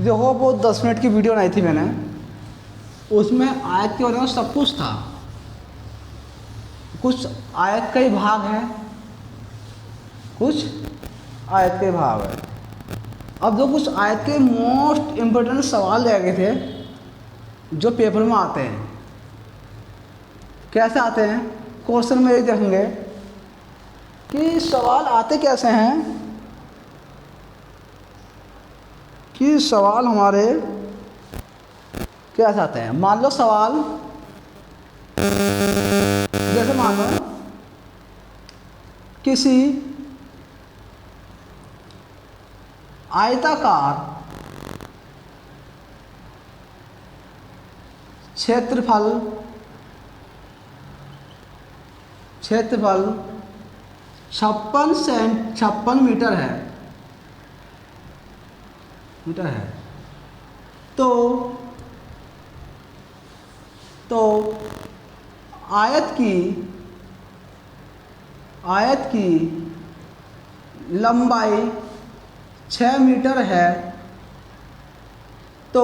देखो वो 10 मिनट की वीडियो बनाई थी मैंने, उसमें आयत के बारे में सब कुछ था। कुछ आयत का ही भाग है, कुछ आयत के भाग है। अब जो कुछ आयत के मोस्ट इम्पोर्टेंट सवाल रह गए थे जो पेपर में आते हैं। कैसे आते हैं? क्वेश्चन में ये देखेंगे कि सवाल आते कैसे हैं, कि सवाल हमारे कैसे आते हैं। मान लो सवाल जैसे मान लो किसी आयताकार क्षेत्रफल 56 मीटर है, तो आयत की लंबाई 6 मीटर है, तो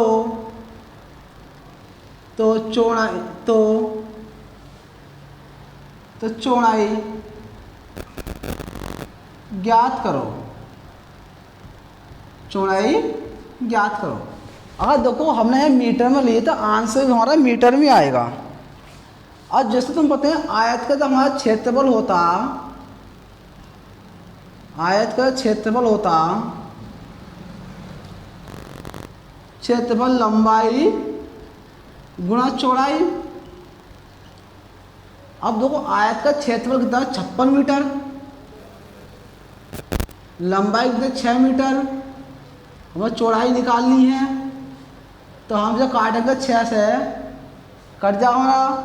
चौड़ाई ज्ञात करो। अगर देखो हमने मीटर में लिए तो आंसर हमारा मीटर में आएगा। और जैसे तुम पता है आयत का जो हमारा क्षेत्रफल होता क्षेत्रफल लंबाई गुणा चौड़ाई। अब देखो आयत का क्षेत्रफल कितना 56 मीटर, लंबाई कितनी 6 मीटर, हमें चौड़ाई निकालनी है। तो हम जब काटेंगे 6 से कट जाएगा,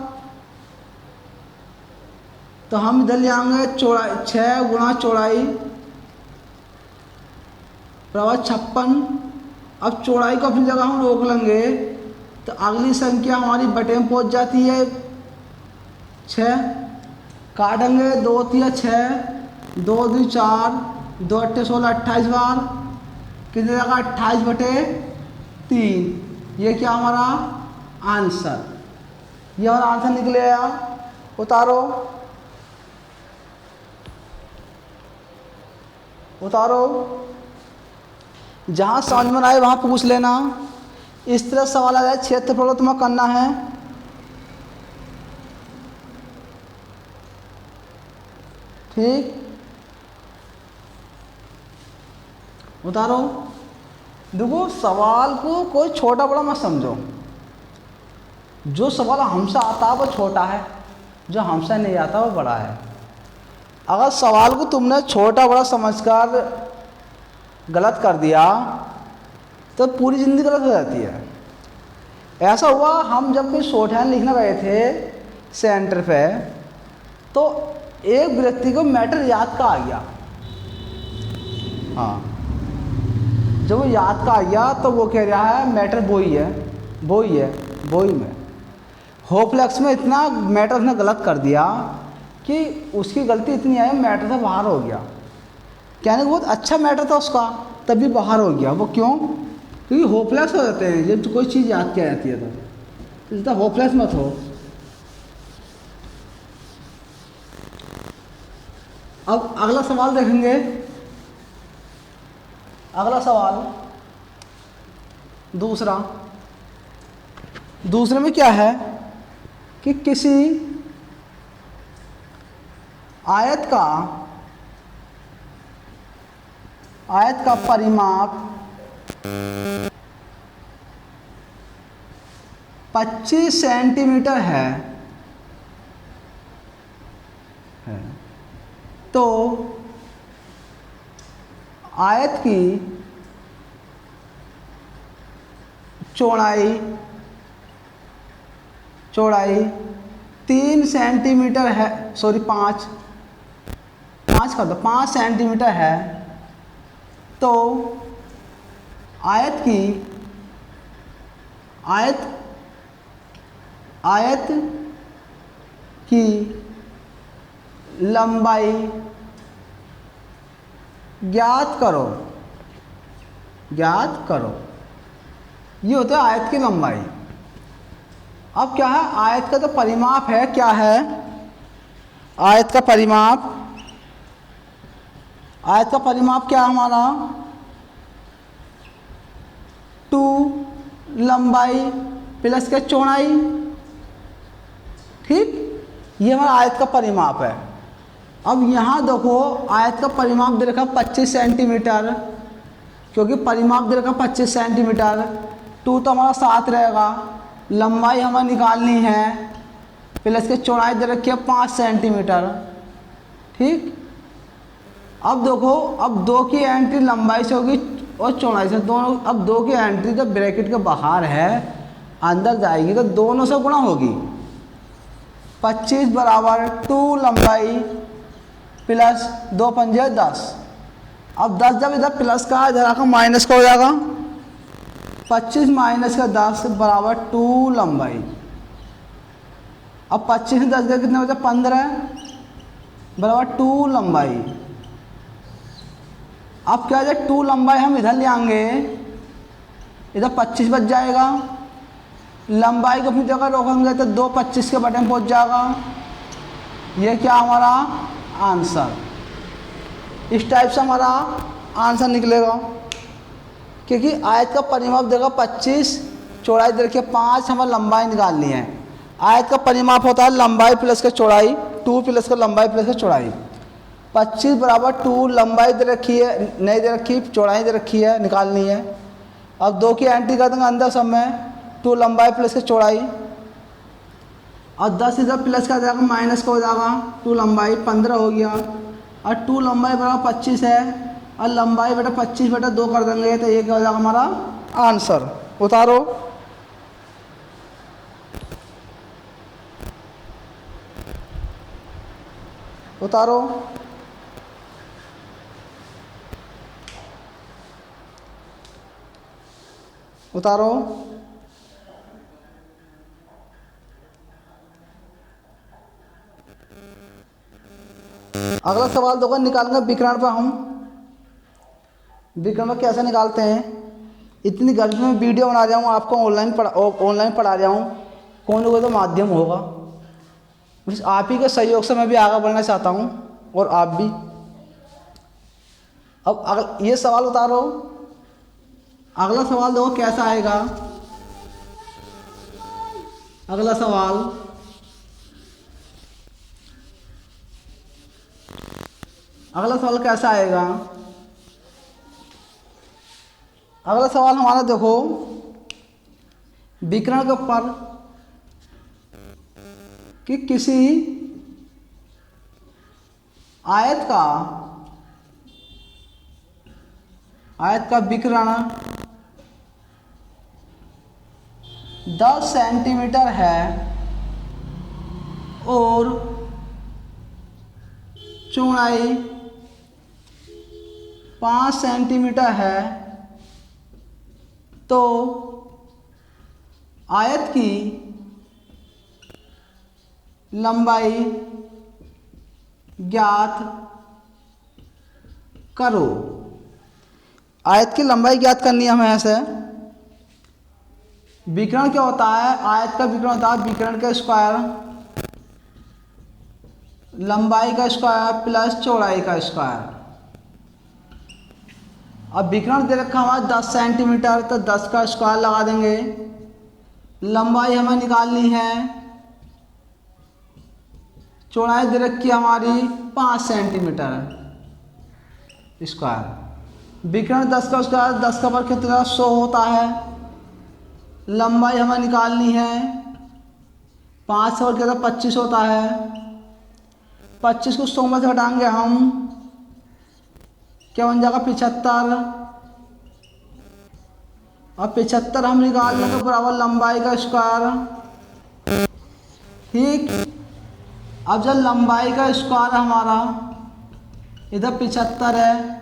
तो हम इधर ले आएंगे चौड़ाई 6 गुणा चौड़ाई बराबर 56। अब चौड़ाई को अपनी जगह हम रोक लेंगे तो अगली संख्या हमारी बटे में पहुंच जाती है 6। काटेंगे 2 3 6, 2 2 4, 2 8 16, 28 बार कितनी जगह 28 बटे 3। ये क्या हमारा आंसर, ये हमारा आंसर निकलेगा। उतारो जहाँ समझ में आए वहाँ पूछ लेना। इस तरह सवाल आ जाए क्षेत्रफल तुम्हें करना है। ठीक, उतारो। देखो सवाल को कोई छोटा बड़ा मत समझो। जो सवाल हमसे आता है वो छोटा है, जो हमसे नहीं आता वो बड़ा है। अगर सवाल को तुमने छोटा बड़ा समझकर गलत कर दिया तो पूरी ज़िंदगी गलत हो जाती है। ऐसा हुआ हम जब कोई शॉर्टहैंड लिखने गए थे सेंटर पे, तो एक व्यक्ति को मैटर याद का आ गया। हाँ, जब वो याद का आ गया तो वो कह रहा है मैटर बोई में होपलेक्स में इतना मैटर उसने गलत कर दिया कि उसकी गलती इतनी है मैटर से बाहर हो गया। कहने को बहुत अच्छा मैटर था उसका, तभी बाहर हो गया। वो क्यों? क्योंकि होपलेस हो जाते हैं जब कोई चीज़ याद किया जाती है तो इतना होपलेस मत हो। अब अगला सवाल देखेंगे। अगला सवाल दूसरे में क्या है कि किसी आयत का परिमाप 25 सेंटीमीटर है, तो आयत की चौड़ाई 3 सेंटीमीटर है, सॉरी 5 कर दो, 5 सेंटीमीटर है, तो आयत की लंबाई ज्ञात करो। ये होता है आयत की लंबाई। अब क्या है, आयत का जो परिमाप है क्या है, आयत का परिमाप, आयत का परिमाप क्या है हमारा, 2 लंबाई प्लस के चौड़ाई। ठीक, ये हमारा आयत का परिमाप है। अब यहाँ देखो आयत का परिमाप दे रखा 25 सेंटीमीटर, क्योंकि परिमाप दे रखा 25 सेंटीमीटर, 2 तो हमारा 7 रहेगा, लंबाई हमें निकालनी है, प्लस के चौड़ाई दे रखी है 5 सेंटीमीटर। ठीक, अब देखो, अब 2 की एंट्री लंबाई से होगी और चौड़ाई से, दोनों, अब 2 की एंट्री जब ब्रैकेट के बाहर है अंदर जाएगी तो दोनों से गुणा होगी। 25 बराबर 2 लंबाई प्लस 2 पंजे 10। अब 10 जब इधर प्लस का इधर आकर माइनस का हो जाएगा, 25 माइनस का 10 बराबर 2 लंबाई। अब 25 में 10 गए कितने बचे, 15 बराबर 2 लंबाई। अब क्या है, 2 लंबाई हम इधर ले आएंगे, इधर 25 बच जाएगा, लंबाई को अपनी जगह रोकेंगे तो 2 25 के बटन पहुंच जाएगा। ये क्या हमारा आंसर, इस टाइप से हमारा आंसर निकलेगा, क्योंकि आयत का परिमाप देगा 25, चौड़ाई दे रखी 5, हमें लंबाई निकालनी है। आयत का परिमाप होता है लंबाई प्लस के चौड़ाई, 2 प्लस का लंबाई प्लस का चौड़ाई। 25 बराबर 2 लंबाई दे रखी है, नहीं दे रखी, चौड़ाई दे रखी है, निकालनी है। अब 2 की एंट्री कर देंगे अंदर सब में, 2 लंबाई प्लस के चौड़ाई, और 10 इधर प्लस का जाएगा माइनस का हो जाएगा, 2 लंबाई 15 हो गया, और 2 लंबाई बराबर 25 है, और लंबाई बेटा 25 बेटा 2 कर देंगे तो ये क्या हो जाएगा हमारा आंसर। उतारो, उतारो, उतारो। अगला सवाल देखो, निकालेंगे विकर्ण पर। हम विकर्ण पर कैसे निकालते हैं, इतनी गर्मी में वीडियो बना रहा हूँ, आपको ऑनलाइन पढ़ा रहा हूँ, कौन कोई तो माध्यम होगा, बस आप ही के सहयोग से मैं भी आगे बढ़ना चाहता हूँ, और आप भी। अब अगला ये सवाल उतारो, अगला सवाल देखो कैसा आएगा। अगला सवाल, अगला सवाल कैसा आएगा, अगला सवाल हमारा देखो, विकर्ण के ऊपर कि किसी आयत का विकर्ण 10 सेंटीमीटर है और चौड़ाई 5 सेंटीमीटर है, तो आयत की लंबाई ज्ञात करो। आयत की लंबाई ज्ञात करनी है हमें ऐसे। विकर्ण क्या होता है, आयत का विकर्ण होता है विकर्ण का स्क्वायर, लंबाई का स्क्वायर प्लस चौड़ाई का स्क्वायर। अब विकर्ण दे रखा हमारा 10 सेंटीमीटर, तो 10 का स्क्वायर लगा देंगे। लंबाई हमें निकालनी है, चौड़ाई दे रखी हमारी 5 सेंटीमीटर स्क्वायर। विकर्ण 10 का स्क्वायर, 10 का पर कितना 100 होता है। लंबाई हमें निकालनी है, 5 से और कितना 25 होता है। 25 को 100 में से हटाएंगे हम, क्या बन जाएगा 75, और 75 हम निकाल लेंगे बराबर लंबाई का स्क्वायर। ठीक, अब जब लंबाई का स्क्वायर हमारा इधर 75 है,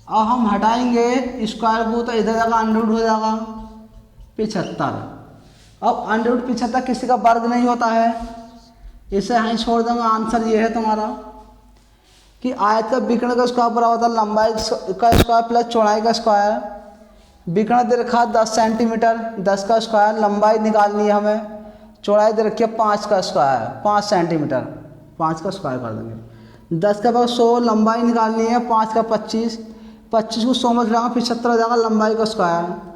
और हम हटाएंगे स्क्वायर को तो इधर जाएगा अंडर रूट हो जाएगा 75। अब अंडर रूट 75 किसी का वर्ग नहीं होता है, इसे यहीं छोड़ देंगे। आंसर ये है तुम्हारा कि आयत का विकर्ण का स्क्वायर बराबर होता है लंबाई का स्क्वायर प्लस चौड़ाई का स्क्वायर। विकर्ण दे रखा 10 सेंटीमीटर, 10 का स्क्वायर। लंबाई निकालनी है हमें, चौड़ाई दे रखी है 5 का स्क्वायर, 5 सेंटीमीटर, 5 का स्क्वायर कर देंगे। 10 का भाग 100, लंबाई निकालनी है 5 का 25, 25 को 100 में गिराएंगे 75 हो जाएगा लंबाई का स्क्वायर।